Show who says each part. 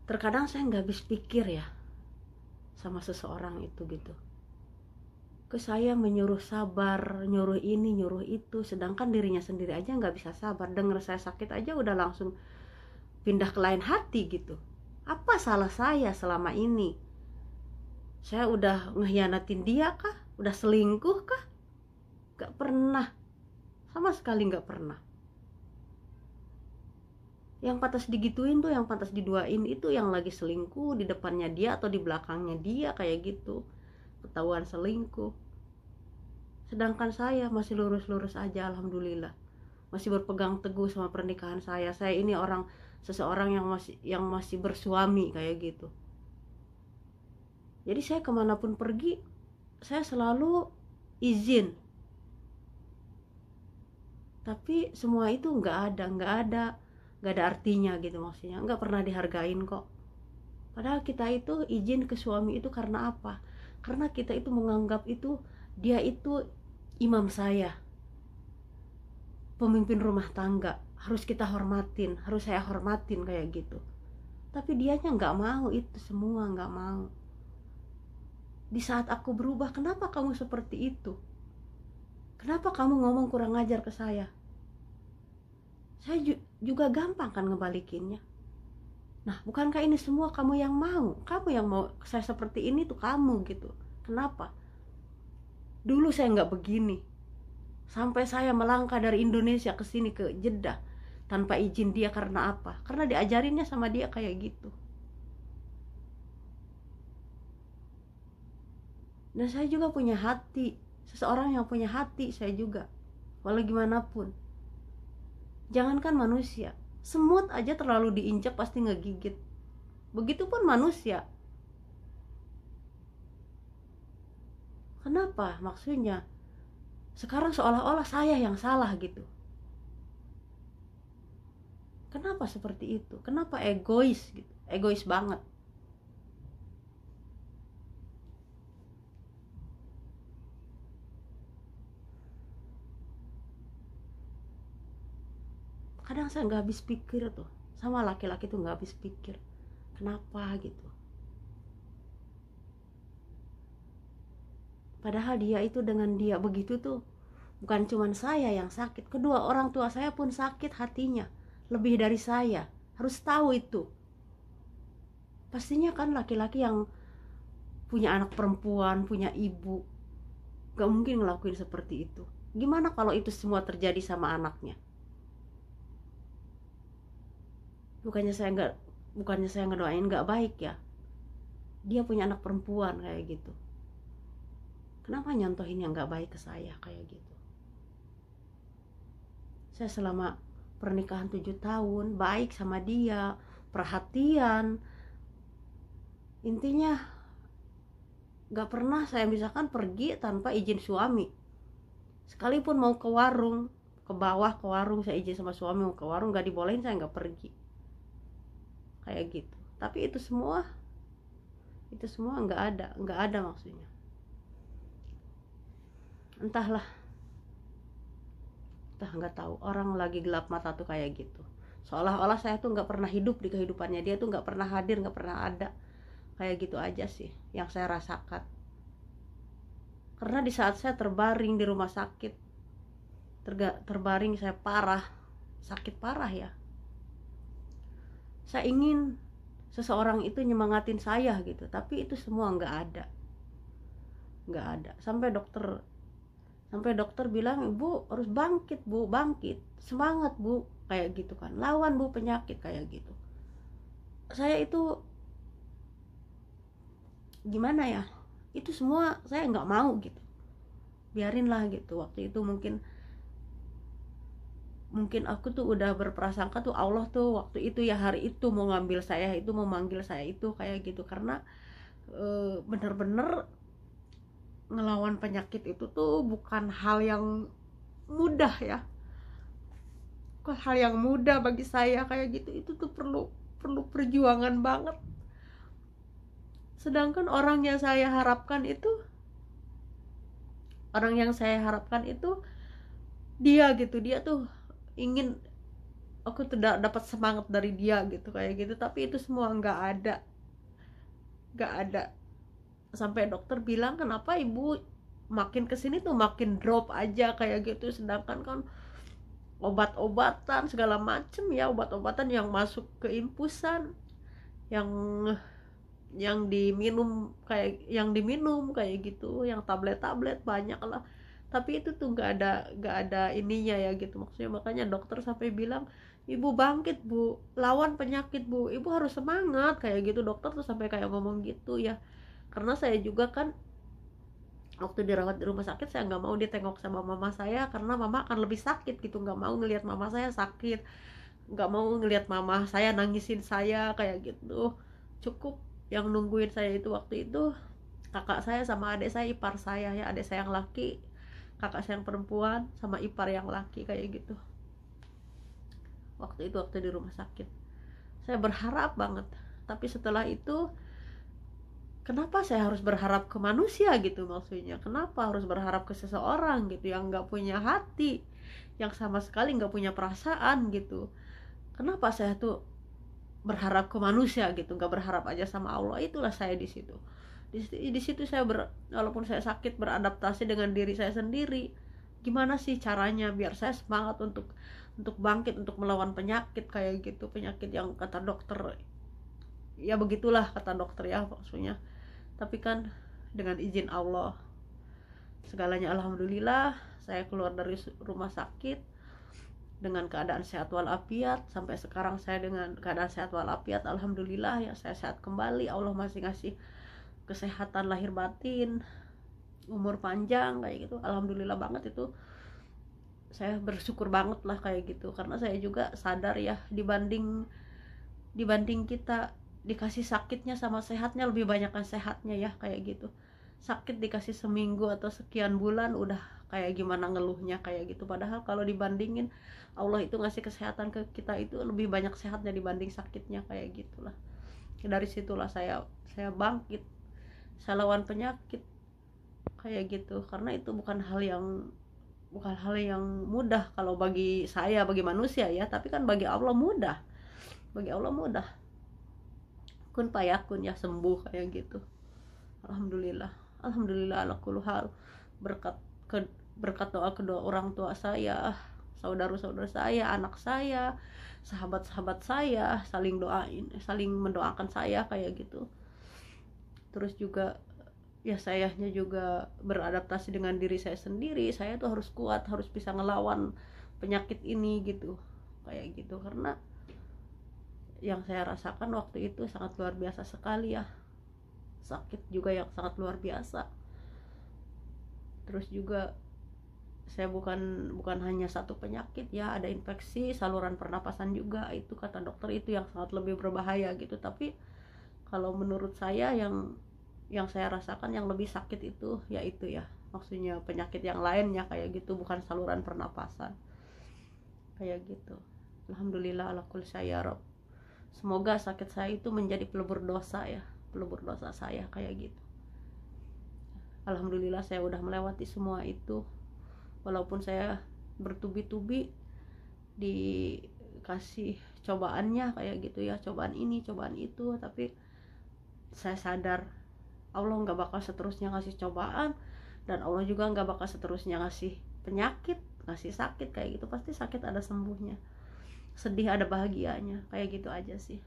Speaker 1: Terkadang saya nggak habis pikir ya sama seseorang itu gitu. Ke saya menyuruh sabar, nyuruh ini, nyuruh itu, sedangkan dirinya sendiri aja nggak bisa sabar. Dengar saya sakit aja udah langsung pindah ke lain hati gitu. Apa salah saya selama ini? Saya udah ngehianatin dia kah? Udah selingkuh kah? Gak pernah, sama sekali gak pernah. Yang pantas digituin tuh, yang pantas diduain itu yang lagi selingkuh di depannya dia atau di belakangnya dia kayak gitu, ketahuan selingkuh. Sedangkan saya masih lurus-lurus aja, alhamdulillah. Masih berpegang teguh sama pernikahan saya. Saya ini seseorang yang masih bersuami kayak gitu. Jadi saya kemanapun pergi, saya selalu izin. Tapi semua itu nggak ada artinya gitu, maksudnya nggak pernah dihargain kok. Padahal kita itu izin ke suami itu karena apa? Karena kita itu menganggap itu dia itu imam saya, pemimpin rumah tangga, harus kita hormatin, harus saya hormatin kayak gitu. Tapi dianya nggak mau, itu semua nggak mau. Di saat aku berubah, kenapa kamu seperti itu? Kenapa kamu ngomong kurang ajar ke saya? Saya juga gampang kan ngebalikinnya. Nah, bukankah ini semua kamu yang mau? Kamu yang mau saya seperti ini tuh kamu gitu. Kenapa? Dulu saya nggak begini. Sampai saya melangkah dari Indonesia ke sini ke Jeddah tanpa izin dia karena apa? Karena diajarinnya sama dia kayak gitu. Dan saya juga punya hati, seseorang yang punya hati saya juga, walau gimana pun. Jangankan manusia, semut aja terlalu diinjak pasti ngegigit. Begitupun manusia. Kenapa? Maksudnya sekarang seolah-olah saya yang salah gitu. Kenapa seperti itu? Kenapa egois gitu? Egois banget. Kadang saya nggak habis pikir tuh, sama laki-laki tuh nggak habis pikir. Kenapa gitu? Padahal dia itu, dengan dia begitu tuh, bukan cuma saya yang sakit, kedua orang tua saya pun sakit hatinya, lebih dari saya. Harus tahu itu. Pastinya kan laki-laki yang punya anak perempuan, punya ibu, gak mungkin ngelakuin seperti itu. Gimana kalau itu semua terjadi sama anaknya? Bukannya saya ngedoain gak baik ya. Dia punya anak perempuan kayak gitu. Kenapa nyontohin yang gak baik ke saya kayak gitu? Saya selama pernikahan 7 tahun baik sama dia, perhatian. Intinya gak pernah saya misalkan pergi tanpa izin suami. Sekalipun mau ke warung, ke bawah ke warung, saya izin sama suami mau ke warung, gak dibolehin, saya gak pergi. Kayak gitu. Tapi itu semua nggak ada maksudnya. Entah nggak tahu, orang lagi gelap mata tuh kayak gitu. Seolah-olah saya tuh nggak pernah hidup di kehidupannya dia, tuh nggak pernah hadir, nggak pernah ada. Kayak gitu aja sih yang saya rasakan. Karena di saat saya terbaring di rumah sakit, terbaring saya parah, sakit parah ya. Saya ingin seseorang itu nyemangatin saya gitu, tapi itu semua nggak ada. Sampai dokter bilang, "Bu harus bangkit, Bu, bangkit, semangat, Bu," kayak gitu kan, "lawan, Bu, penyakit," kayak gitu. Saya itu gimana ya, itu semua saya nggak mau gitu, biarinlah gitu. Waktu itu mungkin aku tuh udah berprasangka tuh Allah tuh waktu itu ya, hari itu mau ngambil saya itu, mau manggil saya itu kayak gitu. Karena bener-bener ngelawan penyakit itu tuh bukan hal yang mudah ya, bukan hal yang mudah bagi saya kayak gitu. Itu tuh perlu perjuangan banget. Sedangkan orang yang saya harapkan itu dia gitu, dia tuh ingin aku tidak dapat semangat dari dia gitu kayak gitu. Tapi itu semua nggak ada sampai dokter bilang kenapa ibu makin kesini tuh makin drop aja kayak gitu, sedangkan kan obat-obatan segala macem ya, obat-obatan yang masuk ke infusan, yang diminum kayak gitu, yang tablet-tablet banyak lah. Tapi itu tuh nggak ada ininya ya gitu maksudnya. Makanya dokter sampai bilang, ibu bangkit bu, lawan penyakit bu, ibu harus semangat kayak gitu. Dokter tuh sampai kayak ngomong gitu ya. Karena saya juga kan waktu dirawat di rumah sakit, saya nggak mau ditengok sama mama saya karena mama akan lebih sakit gitu. Nggak mau ngelihat mama saya sakit, nggak mau ngelihat mama saya nangisin saya kayak gitu. Cukup yang nungguin saya itu waktu itu kakak saya sama adik saya, ipar saya ya, adik saya yang laki, kakak saya yang perempuan, sama ipar yang laki kayak gitu. Waktu di rumah sakit saya berharap banget, tapi setelah itu kenapa saya harus berharap ke manusia gitu, maksudnya kenapa harus berharap ke seseorang gitu yang nggak punya hati, yang sama sekali nggak punya perasaan gitu. Kenapa saya tuh berharap ke manusia gitu, nggak berharap aja sama Allah. Itulah saya di situ. Di situ saya walaupun saya sakit, beradaptasi dengan diri saya sendiri. Gimana sih caranya biar saya semangat untuk bangkit, untuk melawan penyakit kayak gitu, penyakit yang kata dokter ya begitulah kata dokter ya maksudnya. Tapi kan dengan izin Allah segalanya, alhamdulillah saya keluar dari rumah sakit dengan keadaan sehat walafiat. Sampai sekarang saya dengan keadaan sehat walafiat, alhamdulillah ya, saya sehat kembali. Allah masih ngasih kesehatan lahir batin, umur panjang kayak gitu, alhamdulillah banget. Itu saya bersyukur banget lah kayak gitu, karena saya juga sadar ya, dibanding kita dikasih sakitnya sama sehatnya, lebih banyak kan sehatnya ya kayak gitu. Sakit dikasih seminggu atau sekian bulan udah kayak gimana ngeluhnya kayak gitu. Padahal kalau dibandingin Allah itu ngasih kesehatan ke kita itu lebih banyak sehatnya dibanding sakitnya kayak gitulah. Dari situlah saya bangkit, saya lawan penyakit kayak gitu. Karena itu bukan hal yang mudah kalau bagi saya, bagi manusia ya, tapi kan bagi Allah mudah. Bagi Allah mudah. Kun payakun ya, sembuh kayak gitu. Alhamdulillah ala kulli hal. Berkat doa kedua orang tua saya, saudara-saudara saya, anak saya, sahabat-sahabat saya saling mendoakan saya kayak gitu. Terus juga ya sayanya juga beradaptasi dengan diri saya sendiri. Saya tuh harus kuat, harus bisa ngelawan penyakit ini gitu kayak gitu. Karena yang saya rasakan waktu itu sangat luar biasa sekali ya, sakit juga yang sangat luar biasa. Terus juga saya bukan hanya satu penyakit ya, ada infeksi saluran pernapasan juga. Itu kata dokter itu yang sangat lebih berbahaya gitu. Tapi kalau menurut saya yang saya rasakan yang lebih sakit itu ya itu ya, maksudnya penyakit yang lainnya kayak gitu, bukan saluran pernapasan kayak gitu. Alhamdulillah ala kulli syai ya Rabb. Semoga sakit saya itu menjadi pelebur dosa ya, pelebur dosa saya kayak gitu. Alhamdulillah saya udah melewati semua itu. Walaupun saya bertubi-tubi dikasih cobaannya kayak gitu ya, cobaan ini, cobaan itu, tapi saya sadar Allah nggak bakal seterusnya ngasih cobaan, dan Allah juga nggak bakal seterusnya ngasih penyakit, ngasih sakit kayak gitu. Pasti sakit ada sembuhnya, sedih ada bahagianya, kayak gitu aja sih.